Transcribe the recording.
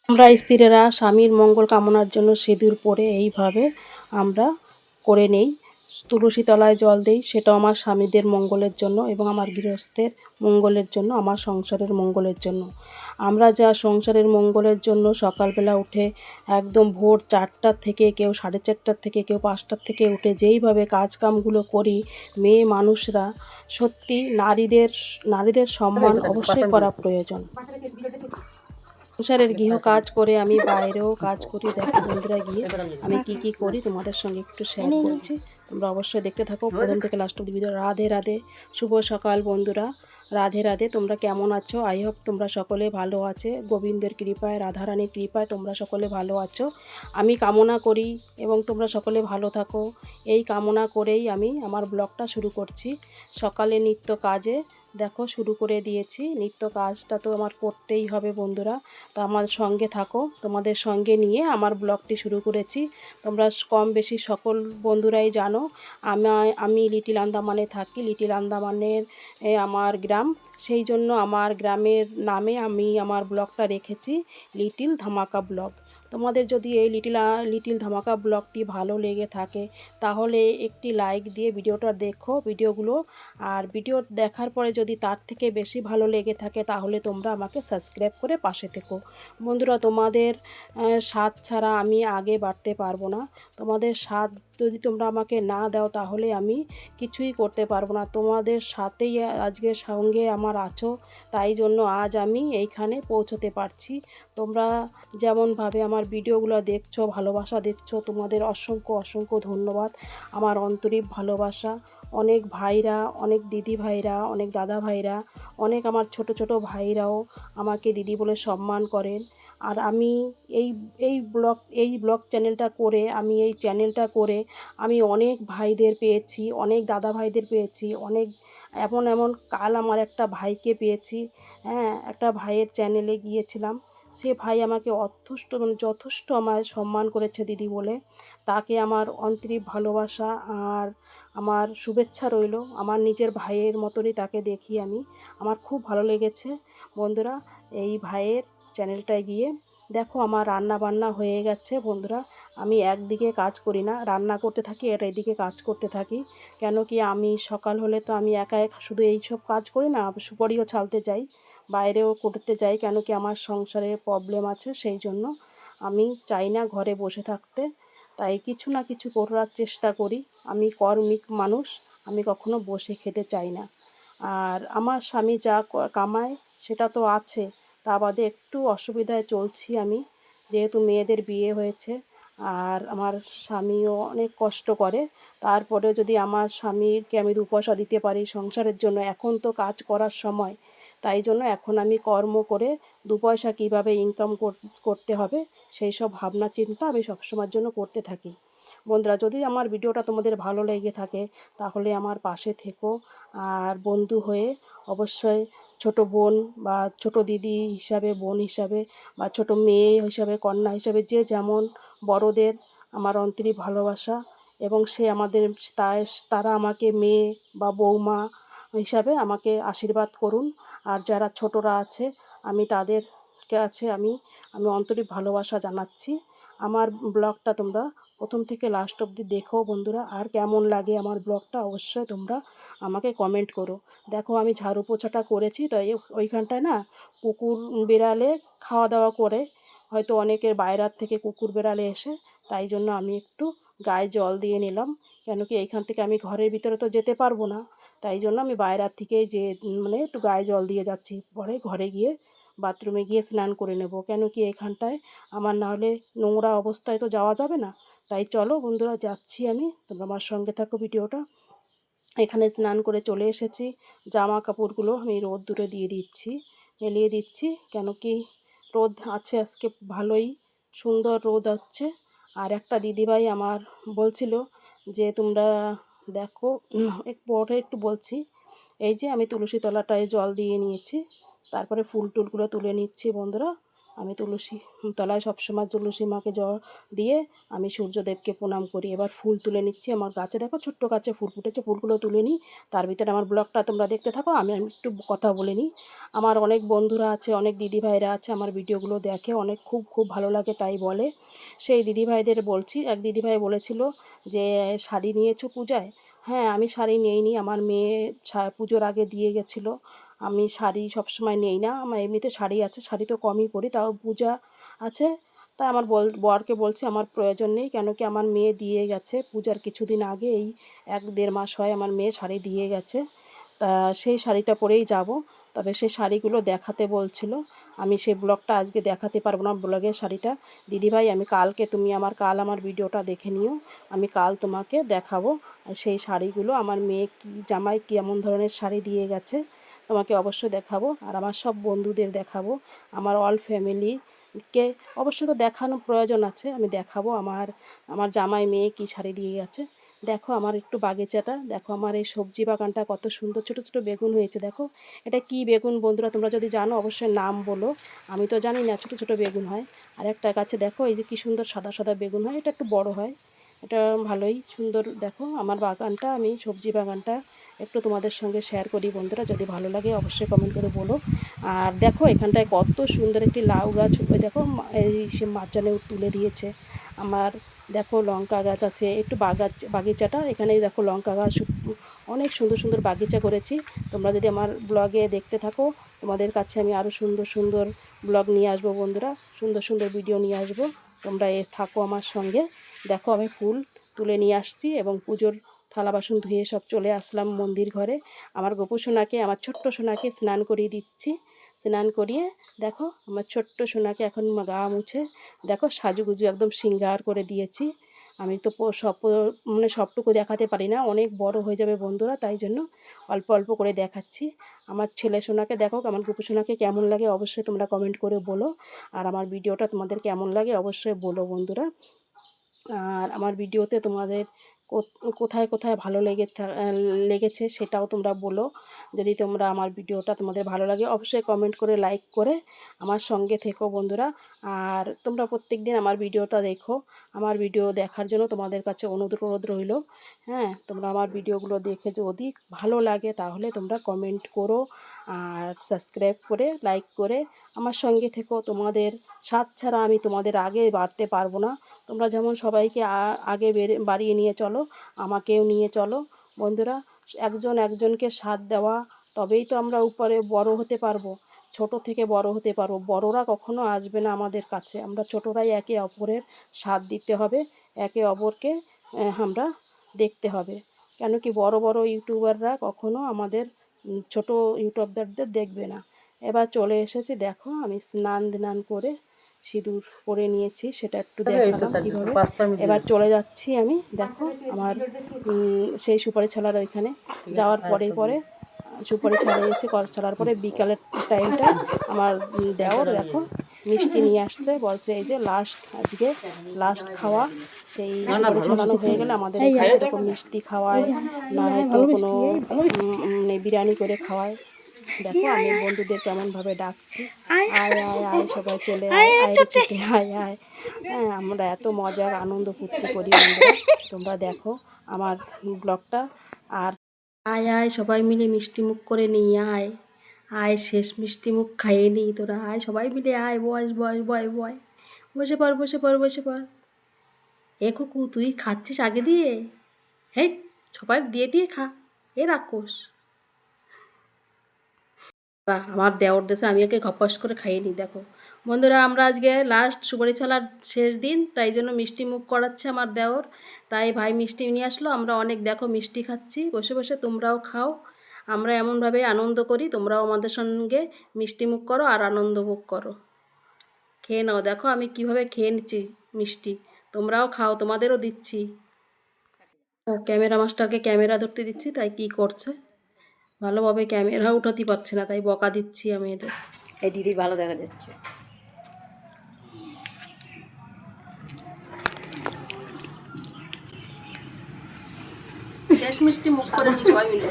আমরা স্ত্রীরা স্বামীর মঙ্গল কামনার জন্য সিঁদুর পরে এইভাবে আমরা করে নেই, তুলসী তলায় জল দেই। সেটাও আমার স্বামীদের মঙ্গলের জন্য এবং আমার গৃহস্থের মঙ্গলের জন্য, আমার সংসারের মঙ্গলের জন্য। আমরা যা সংসারের মঙ্গলের জন্য সকালবেলা উঠে একদম ভোর 4টার থেকে, কেউ 4:30টার থেকে, কেউ 5টার থেকে উঠে যেইভাবে কাজকামগুলো করি মেয়ে মানুষরা, সত্যি নারীদের সম্মান অবশ্যই করা প্রয়োজন। সংসারের গৃহ কাজ করে আমি বাইরেও কাজ করি। দেখো বন্ধুরা, গিয়ে আমি কি কি করি তোমাদের সঙ্গে একটু শেয়ার করছি, তোমরা অবশ্যই দেখতে থাকো প্রথম থেকে লাস্ট অব্দি ভিডিও। রাধে রাধে, শুভ সকাল বন্ধুরা, রাধে রাধে। তোমরা কেমন আছো? আই হোপ তোমরা সকলে ভালো আছে, গোবিন্দের কৃপায়, রাধারানীর কৃপায় তোমরা সকলে ভালো আছো। আমি কামনা করি এবং তোমরা সকলে ভালো থাকো, এই কামনা করেই আমি আমার ব্লগটা শুরু করছি। সকালে নিত্য কাজে দেখো শুরু করে দিয়েছি। নিত্য কাজটা তো আমার করতেই হবে বন্ধুরা, তো আমার সঙ্গে থাকো, তোমাদের সঙ্গে নিয়ে আমার ব্লগটি শুরু করেছি। তোমরা কম বেশি সকল বন্ধুরাই জানো আমি লিটিল আন্দামানে থাকি। লিটিল আন্দামানের আমার গ্রাম, সেই জন্য আমার গ্রামের নামে আমি আমার ব্লগটা রেখেছি লিটিল ধামাকা ব্লগ। তোমাদের যদি এই লিটিল ধামাকা ব্লগটি ভালো লেগে থাকে তাহলে একটি লাইক দিয়ে ভিডিওটা দেখো, ভিডিওগুলো। আর ভিডিও দেখার পরে যদি তার থেকে বেশি ভালো লেগে থাকে তাহলে তোমরা আমাকে সাবস্ক্রাইব করে পাশে থেকো বন্ধুরা। তোমাদের সাথ ছাড়া আমি আগে বাড়তে পারবো না। তোমাদের সাথ যদি তোমরা আমাকে না দাও তাহলে আমি কিছুই করতে পারবো না। তোমাদের সাথেই আজকে সঙ্গে আমার আছো, তাই জন্য আজ আমি এইখানে পৌঁছতে পারছি। তোমরা যেমনভাবে আমার ভিডিওগুলো দেখছো, ভালোবাসা দিচ্ছ, তোমাদের অসংখ্য অসংখ্য ধন্যবাদ। আমার আন্তরিক ভালোবাসা। অনেক ভাইরা, অনেক দিদি ভাইরা, অনেক দাদা ভাইরা, অনেক আমার ছোট ছোট ভাইরাও আমাকে দিদি বলে সম্মান করেন। আর আমি এই এই ব্লগ চ্যানেলটা করে আমি অনেক ভাইদের পেয়েছি, অনেক দাদা ভাইদের পেয়েছি, অনেক এমন কাল আমার একটা ভাইকে পেয়েছি। হ্যাঁ, একটা ভাইয়ের চ্যানেলে গিয়েছিলাম, সে ভাই আমাকে যথেষ্ট আমায় সম্মান করেছে দিদি বলে। তাকে আমার আন্তরিক ভালোবাসা আর আমার শুভেচ্ছা রইল। আমার নিজের ভাইয়ের মতনই তাকে দেখি আমি, আমার খুব ভালো লেগেছে বন্ধুরা। এই ভাইয়ের চ্যানেলটায় গিয়ে দেখো আমার রান্না বান্না হয়ে গেছে বন্ধুরা। আমি একদিকে কাজ করি না, রান্না করতে থাকি আর এদিকে কাজ করতে থাকি। কেন কি আমি সকাল হলে তো আমি একা শুধু এই সব কাজ করি না, সুপারিও ছালতে যাই, বাইরেও করতে যাই। কেন কি আমার সংসারের প্রবলেম আছে, সেই জন্য আমি চাই না ঘরে বসে থাকতে, তাই কিছু না কিছু করার চেষ্টা করি। আমি কর্মিক মানুষ, আমি কখনো বসে খেতে চাই না। আর আমার স্বামী যা কামায় সেটা তো আছে, তা বাদে একটু অসুবিধায় চলছি আমি, যেহেতু মেয়েদের বিয়ে হয়েছে। আর আমার স্বামীও অনেক কষ্ট করে, তারপরেও যদি আমার স্বামীকে আমি 2 পয়সা দিতে পারি সংসারের জন্য, এখন তো কাজ করার সময়, তাই জন্য এখন আমি কর্ম করে 2 পয়সা কীভাবে ইনকাম করতে হবে সেই সব ভাবনা চিন্তা আমি সবসময়ের জন্য করতে থাকি বন্ধুরা। যদি আমার ভিডিওটা তোমাদের ভালো লেগে থাকে তাহলে আমার পাশে থেকো, আর বন্ধু হয়ে অবশ্যই ছোট বোন বা ছোট দিদি হিসাবে, বোন হিসাবে বা ছোট মেয়ে হিসাবে, কন্যা হিসাবে, যে যেমন বড়দের আমার আন্তরিক ভালোবাসা। এবং সে আমাদের তারা আমাকে মেয়ে বা বৌমা হিসাবে আমাকে আশীর্বাদ করুন। আর যারা ছোটরা আছে আমি তাদের কাছে আমি আন্তরিক ভালোবাসা জানাচ্ছি। আমার ব্লগটা তোমরা প্রথম থেকে লাস্ট অবধি দেখো বন্ধুরা, আর কেমন লাগে আমার ব্লগটা অবশ্যই তোমরা আমাকে কমেন্ট করো। দেখো আমি ঝাড়ু পোছাটা করেছি, তাই ওইখানটায় না কুকুর বিড়ালে খাওয়া দাওয়া করে, হয়তো অনেকের বাইরের থেকে কুকুর বিড়ালে এসে, তাই জন্য আমি একটু গায়ে জল দিয়ে নিলাম। কেন কি এইখান থেকে আমি ঘরের ভিতরে তো যেতে পারবো না, তাই জন্য আমি বাইরের থেকেই একটু গায়ে জল দিয়ে যাচ্ছি, পরে ঘরে গিয়ে বাথরুমে গিয়ে স্নান করে নেব। কেন কি এখানটায় আমার না হলে নোংরা অবস্থায় তো যাওয়া যাবে না। তাই চলো বন্ধুরা, যাচ্ছি আমি, তোমরা আমার সঙ্গে থাকো ভিডিওটা। এখানে স্নান করে চলে এসেছি, জামা কাপড়গুলো আমি রোদ্দুরে দিয়ে দিচ্ছি, মেলিয়ে দিচ্ছি। কেন কি রোদ আছে আজকে, ভালোই সুন্দর রোদ হচ্ছে। আর একটা দিদিভাই আমার বলছিল যে তোমরা দেখো, পরে একটু বলছি। এই যে আমি তুলসী তলাটায় জল দিয়ে নিয়েছি, তারপরে ফুল টুলগুলো তুলে নিচ্ছি বন্ধুরা। আমি তুলসী তলায় সবসময় তুলসী মাকে জল দিয়ে আমি সূর্যদেবকে প্রণাম করি। এবার ফুল তুলে নিচ্ছি। আমার গাছে দেখো ছোট্ট গাছে ফুল ফুটেছে, ফুলগুলো তুলে নিই। তার ভিতরে আমার ব্লগটা তোমরা দেখতে থাকো, আমি একটু কথা বলে নিই। আমার অনেক বন্ধুরা আছে, অনেক দিদিভাইরা আছে, আমার ভিডিওগুলো দেখে, অনেক খুব ভালো লাগে তাই বলে। সেই দিদিভাইদের বলছি, এক দিদিভাই বলেছিল যে শাড়ি নিয়েছো পূজায়? হ্যাঁ, আমি শাড়ি নিইনি, আমার মেয়ে পুজোর আগে দিয়ে গেছিলো। আমি শাড়ি সবসময় নেই না, আমার এমনিতে শাড়ি আছে, শাড়ি তো কমই পরি, তাও পূজা আছে তাই আমার বরকে বলছি আমার প্রয়োজন নেই, কেন কি আমার মেয়ে দিয়ে গেছে পূজার কিছুদিন আগে, এই 1-1.5 মাস হয় আমার মেয়ে শাড়ি দিয়ে গেছে। তা সেই শাড়িটা পরেই যাব। তবে সেই শাড়িগুলো দেখাতে বলছিল, আমি সেই ব্লগটা আজকে দেখাতে পারবো না, ব্লগের শাড়িটা। দিদিভাই আমি কালকে, তুমি কাল আমার ভিডিওটা দেখে নিও, আমি কাল তোমাকে দেখাবো সেই শাড়িগুলো। আমার মেয়ে কি জামাই কেমন ধরনের শাড়ি দিয়ে গেছে তোমাকে অবশ্যই দেখাবো, আর আমার সব বন্ধুদের দেখাবো, আমার অল ফ্যামিলিকে অবশ্য তো দেখানোর প্রয়োজন আছে, আমি দেখাবো আমার জামাই মেয়ে কি শাড়ি দিয়ে গেছে। দেখো আমার একটু বাগিচাটা দেখো, আমার এই সবজি বাগানটা কত সুন্দর, ছোটো ছোটো বেগুন হয়েছে। দেখো এটা কি বেগুন বন্ধুরা, তোমরা যদি জানো অবশ্যই নাম বলো, আমি তো জানি না, ছোটো ছোটো বেগুন হয়। আর একটা গাছে দেখো এই যে কি সুন্দর সাদা সাদা বেগুন হয়, এটা একটু বড় হয়, এটা ভালোই সুন্দর। দেখো আমার বাগানটা, আমি সবজি বাগানটা একটু তোমাদের সঙ্গে শেয়ার করি বন্ধুরা, যদি ভালো লাগে অবশ্যই কমেন্ট করে বলো। আর দেখো এখানটায় কত সুন্দর একটি লাউ গাছ, ওই দেখো এই সে মাঝখানে তুলে দিয়েছে। আমার দেখো লঙ্কা গাছ আছে, একটু বাগিচাটা এখানে দেখো লঙ্কা গাছ, অনেক সুন্দর সুন্দর বাগিচা করেছি। তোমরা যদি আমার ব্লগে দেখতে থাকো, তোমাদের কাছে আমি আরও সুন্দর সুন্দর ব্লগ নিয়ে আসবো বন্ধুরা, সুন্দর সুন্দর ভিডিও নিয়ে আসবো, তোমরা থাকো আমার সঙ্গে। দেখো আমি ফুল তুলে নিয়ে আসছি এবং পুজোর থালা বাসন ধুয়ে সব চলে আসলাম মন্দির ঘরে। আমার গোপু সোনাকে, আমার ছোট্ট সোনাকে স্নান করিয়ে দিচ্ছি। স্নান করিয়ে দেখো আমার ছোট্ট সোনাকে এখন গা মুছে দেখো সাজুগুজু একদম শৃঙ্গার করে দিয়েছি। আমি তো সবটুকু দেখাতে পারি না, অনেক বড় হয়ে যাবে বন্ধুরা, তাই জন্য অল্প অল্প করে দেখাচ্ছি। আমার ছেলে সোনাকে দেখো, আমার গোপু সোনাকে কেমন লাগে অবশ্যই তোমরা কমেন্ট করে বলো, আর আমার ভিডিওটা তোমাদের কেমন লাগে অবশ্যই বলো বন্ধুরা। আর আমার ভিডিওতে তোমাদের কোথায় কোথায় ভালো লেগেছে সেটাও তোমরা বলো। যদি তোমরা আমার ভিডিওটা তোমাদের ভালো লাগে অবশ্যই কমেন্ট করে লাইক করে আমার সঙ্গে থেকো বন্ধুরা। আর তোমরা প্রত্যেক দিন আমার ভিডিওটা দেখো, আমার ভিডিও দেখার জন্য তোমাদের কাছে অনুরোধ রইল। হ্যাঁ, তোমরা আমার ভিডিওগুলো দেখে যদি ভালো লাগে তাহলে তোমরা কমেন্ট করো, আর সাবস্ক্রাইব করে লাইক করে আমার সঙ্গে থেকো। তোমাদের সাথ ছাড়া আমি তোমাদের আগে বাড়তে পারবো না। তোমরা যেমন সবাইকে আগে বাড়িয়ে নিয়ে চলো, আমাকেও নিয়ে চলো বন্ধুরা। একজন একজনকে সাথ দেওয়া, তবেই তো আমরা উপরে বড় হতে পারবো, ছোট থেকে বড় হতে পারবো। বড়রা কখনো আসবে না আমাদের কাছে, আমরা ছোটরাই একে অপরের সাথ দিতে হবে, একে অপরকে আমরা দেখতে হবে। কেন কি বড় বড় ইউটিউবাররা কখনো আমাদের ছোট ইউটিউবারদের দেখবে না। এবার চলে এসেছি, দেখো আমি স্নান করে সিঁদুর পরে নিয়েছি, সেটা একটু দেখালাম কীভাবে। এবার চলে যাচ্ছি আমি, দেখো আমার সেই সুপারি ছালার ওইখানে যাওয়ার পরে সুপারি ছাড়ার পরে বিকালের টাইমটা আমার দেওর দেখো মিষ্টি নিয়ে আসছে, বলছে এই যে আজকে লাস্ট খাওয়া, সেই সুপারি ছাড়ানো হয়ে গেলে আমাদের এখানে এরকম মিষ্টি খাওয়ায়, না হয়তো কোনো বিরিয়ানি করে খাওয়ায়। দেখো আমি বন্ধুদের কেমনভাবে ডাকছি, আয় আয় আয় সবাই চলে আয়, আয় রে ছুটে আয় আয়। হ্যাঁ, আমরা এত মজার আনন্দ ফুর্তি করি বন্ধুরা, তোমরা দেখো আমার ব্লগটা। আর আয় আয় সবাই মিলে মিষ্টি মুখ করে নিয়ে আয়, আয় শেষ মিষ্টি মুখ খাইয়ে নিই, তোরা আয় সবাই মিলে আয়, বস বস বয় বয়, বসে পড় বসে পড় বসে পড়। এ কুকু তুই খাচ্ছিস আগে দিয়ে, হেই সবাই দিয়ে খা, এ রাক্ষস। আমার দেওর দেশে আমি ওকে খপাস করে খাইয়ে নিই। দেখো বন্ধুরা, আমরা আজকে লাস্ট সুপারি ছালার শেষ দিন, তাই জন্য মিষ্টি মুখ করাচ্ছে আমার দেওর, তাই ভাই মিষ্টি নিয়ে আসলো। আমরা অনেক দেখো মিষ্টি খাচ্ছি বসে বসে, তোমরাও খাও, আমরা এমনভাবে আনন্দ করি, তোমরাও আমাদের সঙ্গে মিষ্টি মুখ করো আর আনন্দ ভোগ করো। খেয়ে নাও, দেখো আমি কিভাবে খেয়ে নিচ্ছি মিষ্টি, তোমরাও খাও, তোমাদেরও দিচ্ছি। ক্যামেরা মাস্টারকে ক্যামেরা ধরতে দিচ্ছি, তাই কি করছে ভালোভাবে ক্যামেরা উঠাতে পারছে না, তাই বকা দিচ্ছি আমি এদের। এই দিদি ভালো দেখা যাচ্ছে। শেষ মিষ্টি মুখ করে নি সবাই মিলে।